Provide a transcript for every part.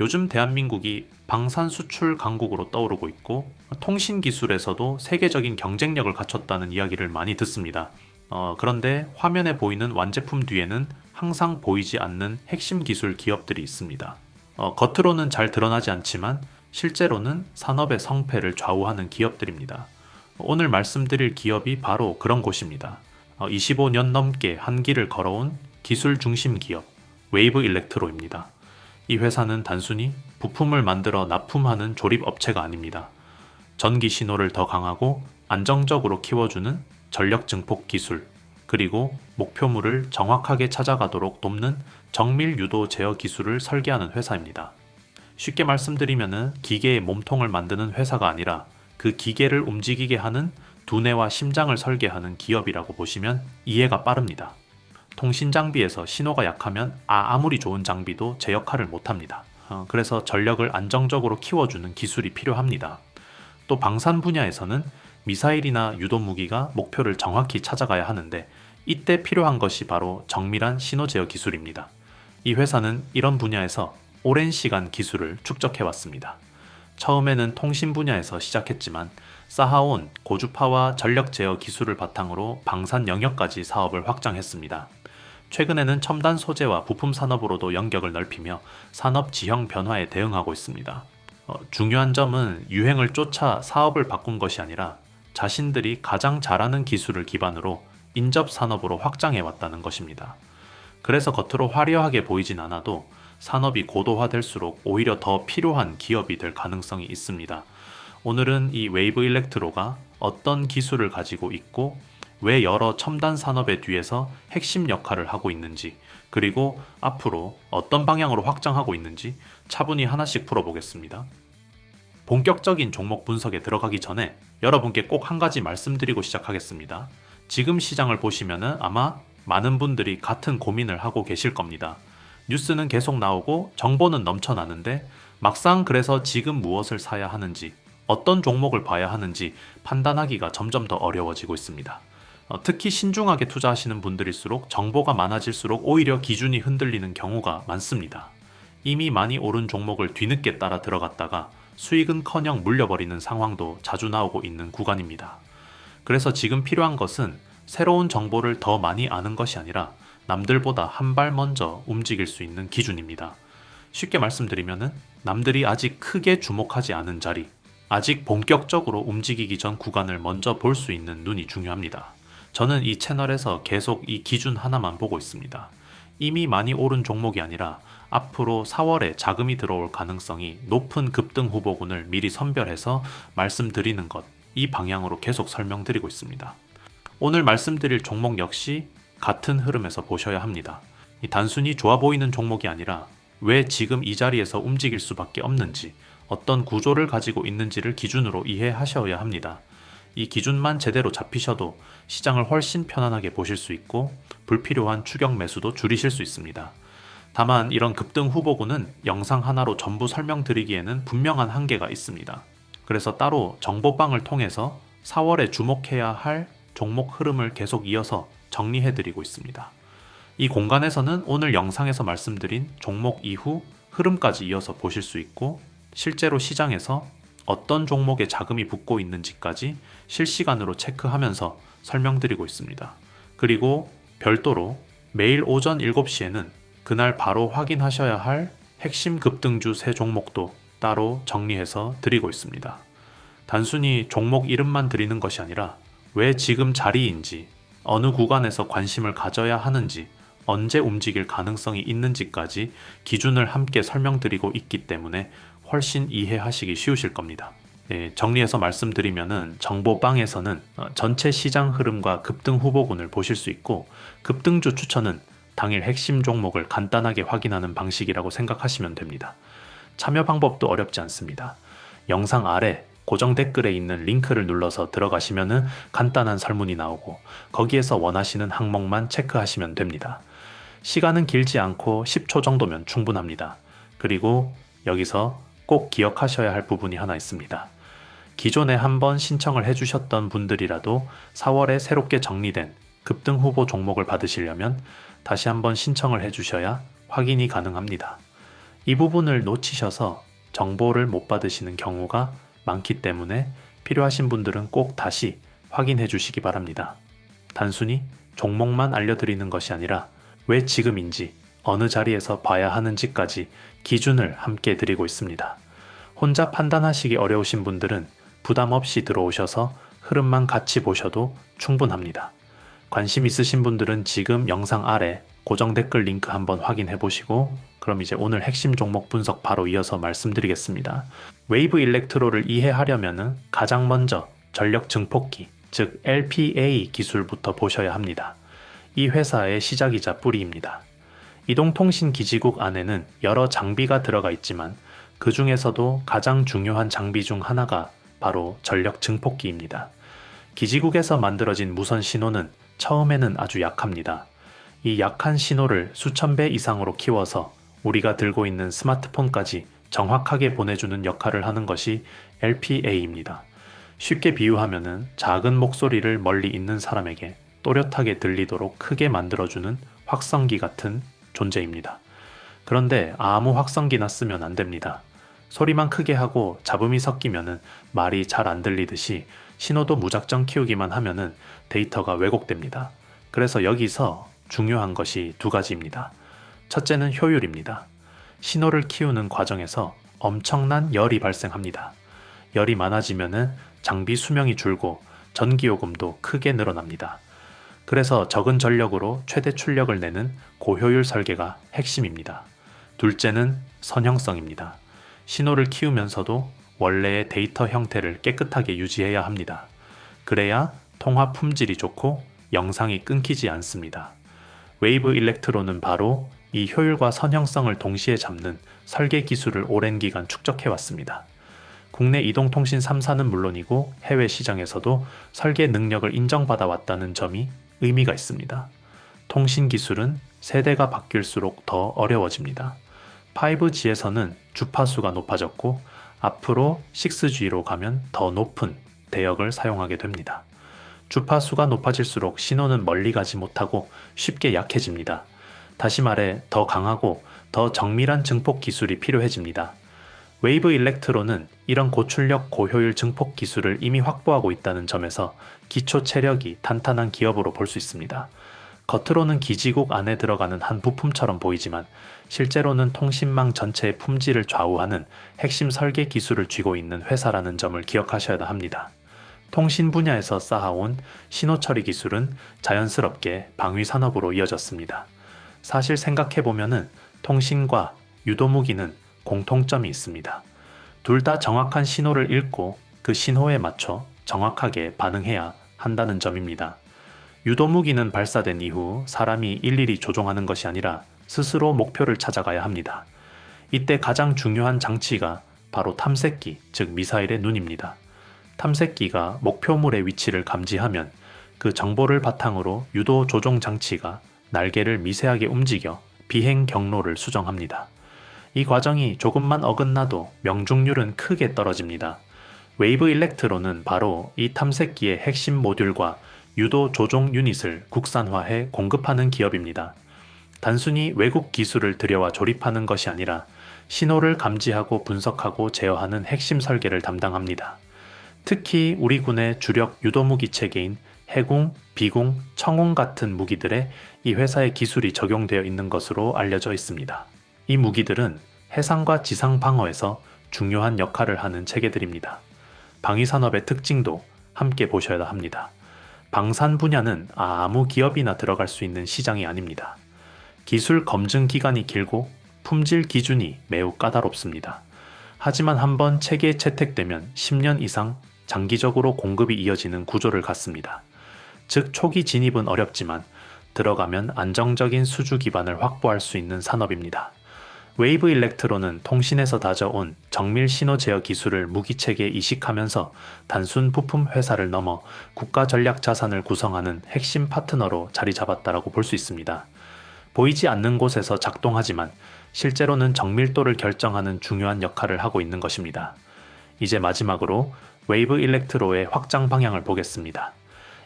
요즘 대한민국이 방산 수출 강국으로 떠오르고 있고 통신 기술에서도 세계적인 경쟁력을 갖췄다는 이야기를 많이 듣습니다. 그런데 화면에 보이는 완제품 뒤에는 항상 보이지 않는 핵심 기술 기업들이 있습니다. 겉으로는 잘 드러나지 않지만 실제로는 산업의 성패를 좌우하는 기업들입니다. 오늘 말씀드릴 기업이 바로 그런 곳입니다. 25년 넘게 한 길을 걸어온 기술 중심 기업, 웨이브 일렉트로입니다. 이 회사는 단순히 부품을 만들어 납품하는 조립 업체가 아닙니다. 전기 신호를 더 강하고 안정적으로 키워주는 전력 증폭 기술, 그리고 목표물을 정확하게 찾아가도록 돕는 정밀 유도 제어 기술을 설계하는 회사입니다. 쉽게 말씀드리면 기계의 몸통을 만드는 회사가 아니라 그 기계를 움직이게 하는 두뇌와 심장을 설계하는 기업이라고 보시면 이해가 빠릅니다. 통신 장비에서 신호가 약하면 아무리 좋은 장비도 제 역할을 못합니다. 그래서 전력을 안정적으로 키워주는 기술이 필요합니다. 또 방산 분야에서는 미사일이나 유도 무기가 목표를 정확히 찾아가야 하는데 이때 필요한 것이 바로 정밀한 신호 제어 기술입니다. 이 회사는 이런 분야에서 오랜 시간 기술을 축적해왔습니다. 처음에는 통신 분야에서 시작했지만 쌓아온 고주파와 전력 제어 기술을 바탕으로 방산 영역까지 사업을 확장했습니다. 최근에는 첨단 소재와 부품 산업으로도 영역을 넓히며 산업 지형 변화에 대응하고 있습니다. 중요한 점은 유행을 쫓아 사업을 바꾼 것이 아니라 자신들이 가장 잘하는 기술을 기반으로 인접 산업으로 확장해 왔다는 것입니다. 그래서 겉으로 화려하게 보이진 않아도 산업이 고도화될수록 오히려 더 필요한 기업이 될 가능성이 있습니다. 오늘은 이 웨이브 일렉트로가 어떤 기술을 가지고 있고 왜 여러 첨단 산업의 뒤에서 핵심 역할을 하고 있는지, 그리고 앞으로 어떤 방향으로 확장하고 있는지 차분히 하나씩 풀어보겠습니다. 본격적인 종목 분석에 들어가기 전에 여러분께 꼭 한 가지 말씀드리고 시작하겠습니다. 지금 시장을 보시면 아마 많은 분들이 같은 고민을 하고 계실 겁니다. 뉴스는 계속 나오고 정보는 넘쳐나는데 막상 그래서 지금 무엇을 사야 하는지, 어떤 종목을 봐야 하는지 판단하기가 점점 더 어려워지고 있습니다. 특히 신중하게 투자하시는 분들일수록 정보가 많아질수록 오히려 기준이 흔들리는 경우가 많습니다. 이미 많이 오른 종목을 뒤늦게 따라 들어갔다가 수익은커녕 물려버리는 상황도 자주 나오고 있는 구간입니다. 그래서 지금 필요한 것은 새로운 정보를 더 많이 아는 것이 아니라 남들보다 한 발 먼저 움직일 수 있는 기준입니다. 쉽게 말씀드리면 남들이 아직 크게 주목하지 않은 자리, 아직 본격적으로 움직이기 전 구간을 먼저 볼 수 있는 눈이 중요합니다. 저는 이 채널에서 계속 이 기준 하나만 보고 있습니다. 이미 많이 오른 종목이 아니라 앞으로 4월에 자금이 들어올 가능성이 높은 급등 후보군을 미리 선별해서 말씀드리는 것, 이 방향으로 계속 설명드리고 있습니다. 오늘 말씀드릴 종목 역시 같은 흐름에서 보셔야 합니다. 단순히 좋아 보이는 종목이 아니라 왜 지금 이 자리에서 움직일 수밖에 없는지, 어떤 구조를 가지고 있는지를 기준으로 이해하셔야 합니다. 이 기준만 제대로 잡히셔도 시장을 훨씬 편안하게 보실 수 있고 불필요한 추격 매수도 줄이실 수 있습니다. 다만 이런 급등 후보군은 영상 하나로 전부 설명드리기에는 분명한 한계가 있습니다. 그래서 따로 정보방을 통해서 4월에 주목해야 할 종목 흐름을 계속 이어서 정리해드리고 있습니다. 이 공간에서는 오늘 영상에서 말씀드린 종목 이후 흐름까지 이어서 보실 수 있고 실제로 시장에서 어떤 종목에 자금이 붙고 있는지까지 실시간으로 체크하면서 설명드리고 있습니다. 그리고 별도로 매일 오전 7시에는 그날 바로 확인하셔야 할 핵심 급등주 3종목도 따로 정리해서 드리고 있습니다. 단순히 종목 이름만 드리는 것이 아니라 왜 지금 자리인지, 어느 구간에서 관심을 가져야 하는지, 언제 움직일 가능성이 있는지까지 기준을 함께 설명드리고 있기 때문에 훨씬 이해하시기 쉬우실 겁니다. 정리해서 말씀드리면은 정보방에서는 전체 시장 흐름과 급등 후보군을 보실 수 있고 급등주 추천은 당일 핵심 종목을 간단하게 확인하는 방식이라고 생각하시면 됩니다. 참여 방법도 어렵지 않습니다. 영상 아래 고정 댓글에 있는 링크를 눌러서 들어가시면은 간단한 설문이 나오고 거기에서 원하시는 항목만 체크하시면 됩니다. 시간은 길지 않고 10초 정도면 충분합니다. 그리고 여기서 꼭 기억하셔야 할 부분이 하나 있습니다. 기존에 한번 신청을 해주셨던 분들이라도 4월에 새롭게 정리된 급등 후보 종목을 받으시려면 다시 한번 신청을 해주셔야 확인이 가능합니다. 이 부분을 놓치셔서 정보를 못 받으시는 경우가 많기 때문에 필요하신 분들은 꼭 다시 확인해 주시기 바랍니다. 단순히 종목만 알려드리는 것이 아니라 왜 지금인지 어느 자리에서 봐야 하는지까지 기준을 함께 드리고 있습니다. 혼자 판단하시기 어려우신 분들은 부담 없이 들어오셔서 흐름만 같이 보셔도 충분합니다. 관심 있으신 분들은 지금 영상 아래 고정 댓글 링크 한번 확인해 보시고 그럼 이제 오늘 핵심 종목 분석 바로 이어서 말씀드리겠습니다. 웨이브 일렉트로를 이해하려면 가장 먼저 전력 증폭기, 즉 LPA 기술부터 보셔야 합니다. 이 회사의 시작이자 뿌리입니다. 이동통신기지국 안에는 여러 장비가 들어가 있지만 그 중에서도 가장 중요한 장비 중 하나가 바로 전력 증폭기입니다. 기지국에서 만들어진 무선 신호는 처음에는 아주 약합니다. 이 약한 신호를 수천 배 이상으로 키워서 우리가 들고 있는 스마트폰까지 정확하게 보내주는 역할을 하는 것이 LPA입니다. 쉽게 비유하면은 작은 목소리를 멀리 있는 사람에게 또렷하게 들리도록 크게 만들어주는 확성기 같은 존재입니다. 그런데 아무 확성기나 쓰면 안 됩니다. 소리만 크게 하고 잡음이 섞이면은 말이 잘 안 들리듯이 신호도 무작정 키우기만 하면은 데이터가 왜곡됩니다. 그래서 여기서 중요한 것이 두 가지입니다. 첫째는 효율입니다. 신호를 키우는 과정에서 엄청난 열이 발생합니다. 열이 많아지면은 장비 수명이 줄고 전기요금도 크게 늘어납니다. 그래서 적은 전력으로 최대 출력을 내는 고효율 설계가 핵심입니다. 둘째는 선형성입니다. 신호를 키우면서도 원래의 데이터 형태를 깨끗하게 유지해야 합니다. 그래야 통화 품질이 좋고 영상이 끊기지 않습니다. 웨이브 일렉트로는 바로 이 효율과 선형성을 동시에 잡는 설계 기술을 오랜 기간 축적해왔습니다. 국내 이동통신 3사는 물론이고 해외 시장에서도 설계 능력을 인정받아 왔다는 점이 의미가 있습니다. 통신 기술은 세대가 바뀔수록 더 어려워집니다. 5G에서는 주파수가 높아졌고 앞으로 6G로 가면 더 높은 대역을 사용하게 됩니다. 주파수가 높아질수록 신호는 멀리 가지 못하고 쉽게 약해집니다. 다시 말해 더 강하고 더 정밀한 증폭 기술이 필요해집니다. 웨이브 일렉트로는 이런 고출력 고효율 증폭 기술을 이미 확보하고 있다는 점에서 기초 체력이 탄탄한 기업으로 볼 수 있습니다. 겉으로는 기지국 안에 들어가는 한 부품처럼 보이지만 실제로는 통신망 전체의 품질을 좌우하는 핵심 설계 기술을 쥐고 있는 회사라는 점을 기억하셔야 합니다. 통신 분야에서 쌓아온 신호 처리 기술은 자연스럽게 방위 산업으로 이어졌습니다. 사실 생각해보면은 통신과 유도무기는 공통점이 있습니다. 둘 다 정확한 신호를 읽고 그 신호에 맞춰 정확하게 반응해야 한다는 점입니다. 유도무기는 발사된 이후 사람이 일일이 조종하는 것이 아니라 스스로 목표를 찾아가야 합니다. 이때 가장 중요한 장치가 바로 탐색기, 즉 미사일의 눈입니다. 탐색기가 목표물의 위치를 감지하면 그 정보를 바탕으로 유도 조종 장치가 날개를 미세하게 움직여 비행 경로를 수정합니다. 이 과정이 조금만 어긋나도 명중률은 크게 떨어집니다. 웨이브 일렉트로는 바로 이 탐색기의 핵심 모듈과 유도 조종 유닛을 국산화해 공급하는 기업입니다. 단순히 외국 기술을 들여와 조립하는 것이 아니라 신호를 감지하고 분석하고 제어하는 핵심 설계를 담당합니다. 특히 우리 군의 주력 유도무기 체계인 해궁, 비궁, 청웅 같은 무기들에 이 회사의 기술이 적용되어 있는 것으로 알려져 있습니다. 이 무기들은 해상과 지상 방어에서 중요한 역할을 하는 체계들입니다. 방위산업의 특징도 함께 보셔야 합니다. 방산 분야는 아무 기업이나 들어갈 수 있는 시장이 아닙니다. 기술 검증 기간이 길고 품질 기준이 매우 까다롭습니다. 하지만 한번 체계에 채택되면 10년 이상 장기적으로 공급이 이어지는 구조를 갖습니다. 즉 초기 진입은 어렵지만 들어가면 안정적인 수주 기반을 확보할 수 있는 산업입니다. 웨이브 일렉트로는 통신에서 다져온 정밀 신호 제어 기술을 무기체계에 이식하면서 단순 부품 회사를 넘어 국가 전략 자산을 구성하는 핵심 파트너로 자리 잡았다라고 볼 수 있습니다. 보이지 않는 곳에서 작동하지만 실제로는 정밀도를 결정하는 중요한 역할을 하고 있는 것입니다. 이제 마지막으로 웨이브 일렉트로의 확장 방향을 보겠습니다.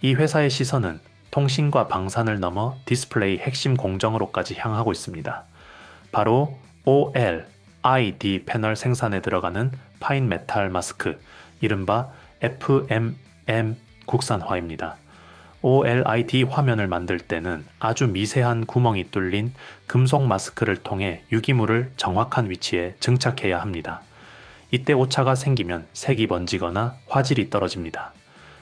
이 회사의 시선은 통신과 방산을 넘어 디스플레이 핵심 공정으로까지 향하고 있습니다. 바로 OL, ID 패널 생산에 들어가는 파인 메탈 마스크, 이른바 FMM 국산화입니다. OLED 화면을 만들 때는 아주 미세한 구멍이 뚫린 금속 마스크를 통해 유기물을 정확한 위치에 증착해야 합니다. 이때 오차가 생기면 색이 번지거나 화질이 떨어집니다.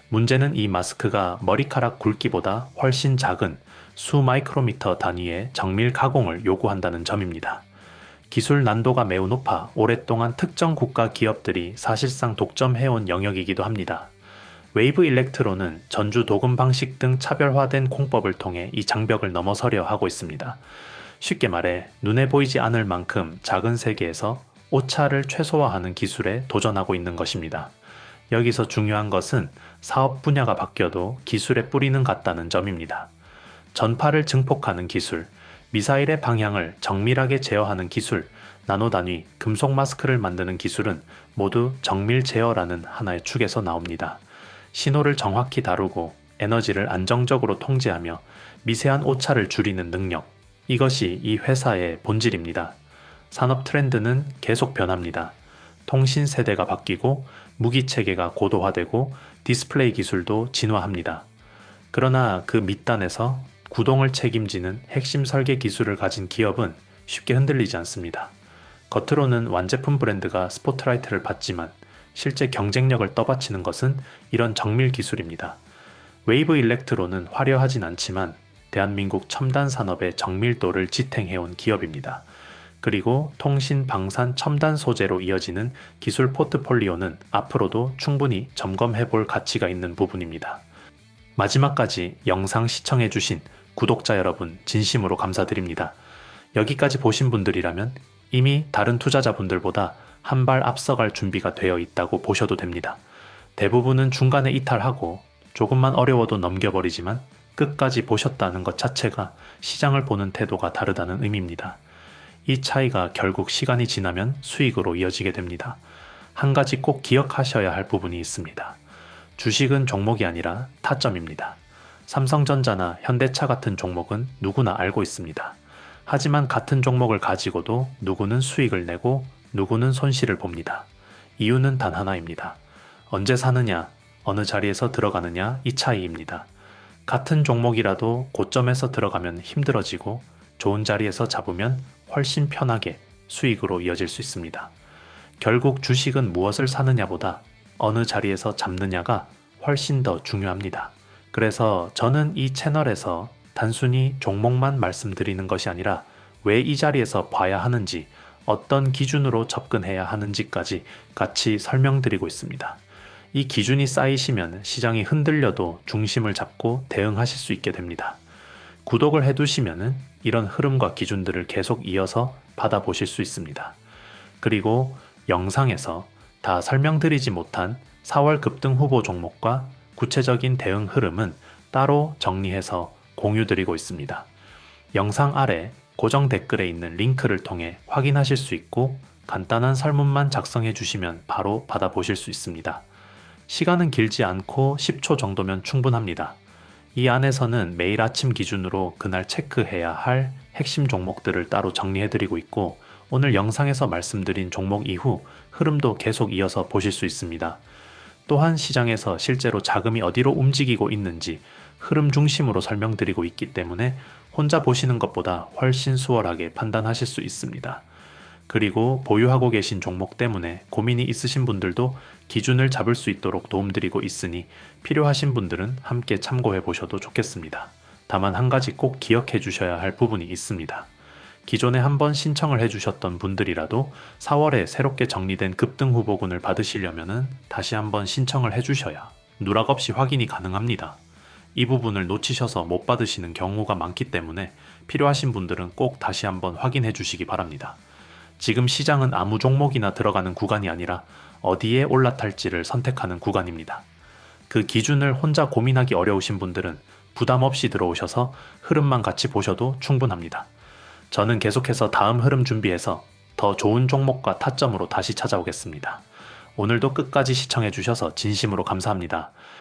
문제는 이 마스크가 머리카락 굵기보다 훨씬 작은 수 마이크로미터 단위의 정밀 가공을 요구한다는 점입니다. 기술 난도가 매우 높아 오랫동안 특정 국가 기업들이 사실상 독점해온 영역이기도 합니다. 웨이브 일렉트로는 전주 도금 방식 등 차별화된 공법을 통해 이 장벽을 넘어서려 하고 있습니다. 쉽게 말해 눈에 보이지 않을 만큼 작은 세계에서 오차를 최소화하는 기술에 도전하고 있는 것입니다. 여기서 중요한 것은 사업 분야가 바뀌어도 기술의 뿌리는 같다는 점입니다. 전파를 증폭하는 기술, 미사일의 방향을 정밀하게 제어하는 기술, 나노 단위, 금속 마스크를 만드는 기술은 모두 정밀 제어라는 하나의 축에서 나옵니다. 신호를 정확히 다루고 에너지를 안정적으로 통제하며 미세한 오차를 줄이는 능력, 이것이 이 회사의 본질입니다. 산업 트렌드는 계속 변합니다. 통신 세대가 바뀌고 무기 체계가 고도화되고 디스플레이 기술도 진화합니다. 그러나 그 밑단에서 구동을 책임지는 핵심 설계 기술을 가진 기업은 쉽게 흔들리지 않습니다. 겉으로는 완제품 브랜드가 스포트라이트를 받지만 실제 경쟁력을 떠받치는 것은 이런 정밀 기술입니다. 웨이브 일렉트로는 화려하진 않지만 대한민국 첨단 산업의 정밀도를 지탱해온 기업입니다. 그리고 통신, 방산, 첨단 소재로 이어지는 기술 포트폴리오는 앞으로도 충분히 점검해볼 가치가 있는 부분입니다. 마지막까지 영상 시청해주신 구독자 여러분 진심으로 감사드립니다. 여기까지 보신 분들이라면 이미 다른 투자자분들보다 한 발 앞서갈 준비가 되어 있다고 보셔도 됩니다. 대부분은 중간에 이탈하고 조금만 어려워도 넘겨버리지만 끝까지 보셨다는 것 자체가 시장을 보는 태도가 다르다는 의미입니다. 이 차이가 결국 시간이 지나면 수익으로 이어지게 됩니다. 한 가지 꼭 기억하셔야 할 부분이 있습니다. 주식은 종목이 아니라 타점입니다. 삼성전자나 현대차 같은 종목은 누구나 알고 있습니다. 하지만 같은 종목을 가지고도 누구는 수익을 내고 누구는 손실을 봅니다. 이유는 단 하나입니다. 언제 사느냐, 어느 자리에서 들어가느냐 이 차이입니다. 같은 종목이라도 고점에서 들어가면 힘들어지고 좋은 자리에서 잡으면 훨씬 편하게 수익으로 이어질 수 있습니다. 결국 주식은 무엇을 사느냐보다 어느 자리에서 잡느냐가 훨씬 더 중요합니다. 그래서 저는 이 채널에서 단순히 종목만 말씀드리는 것이 아니라 왜 이 자리에서 봐야 하는지, 어떤 기준으로 접근해야 하는지까지 같이 설명드리고 있습니다. 이 기준이 쌓이시면 시장이 흔들려도 중심을 잡고 대응하실 수 있게 됩니다. 구독을 해두시면 이런 흐름과 기준들을 계속 이어서 받아보실 수 있습니다. 그리고 영상에서 다 설명드리지 못한 4월 급등 후보 종목과 구체적인 대응 흐름은 따로 정리해서 공유드리고 있습니다. 영상 아래 고정 댓글에 있는 링크를 통해 확인하실 수 있고 간단한 설문만 작성해 주시면 바로 받아보실 수 있습니다. 시간은 길지 않고 10초 정도면 충분합니다. 이 안에서는 매일 아침 기준으로 그날 체크해야 할 핵심 종목들을 따로 정리해드리고 있고 오늘 영상에서 말씀드린 종목 이후 흐름도 계속 이어서 보실 수 있습니다. 또한 시장에서 실제로 자금이 어디로 움직이고 있는지 흐름 중심으로 설명드리고 있기 때문에 혼자 보시는 것보다 훨씬 수월하게 판단하실 수 있습니다. 그리고 보유하고 계신 종목 때문에 고민이 있으신 분들도 기준을 잡을 수 있도록 도움드리고 있으니 필요하신 분들은 함께 참고해 보셔도 좋겠습니다. 다만 한 가지 꼭 기억해 주셔야 할 부분이 있습니다. 기존에 한번 신청을 해주셨던 분들이라도 4월에 새롭게 정리된 급등 후보군을 받으시려면 다시 한번 신청을 해주셔야 누락 없이 확인이 가능합니다. 이 부분을 놓치셔서 못 받으시는 경우가 많기 때문에 필요하신 분들은 꼭 다시 한번 확인해 주시기 바랍니다. 지금 시장은 아무 종목이나 들어가는 구간이 아니라 어디에 올라탈지를 선택하는 구간입니다. 그 기준을 혼자 고민하기 어려우신 분들은 부담 없이 들어오셔서 흐름만 같이 보셔도 충분합니다. 저는 계속해서 다음 흐름 준비해서 더 좋은 종목과 타점으로 다시 찾아오겠습니다. 오늘도 끝까지 시청해 주셔서 진심으로 감사합니다.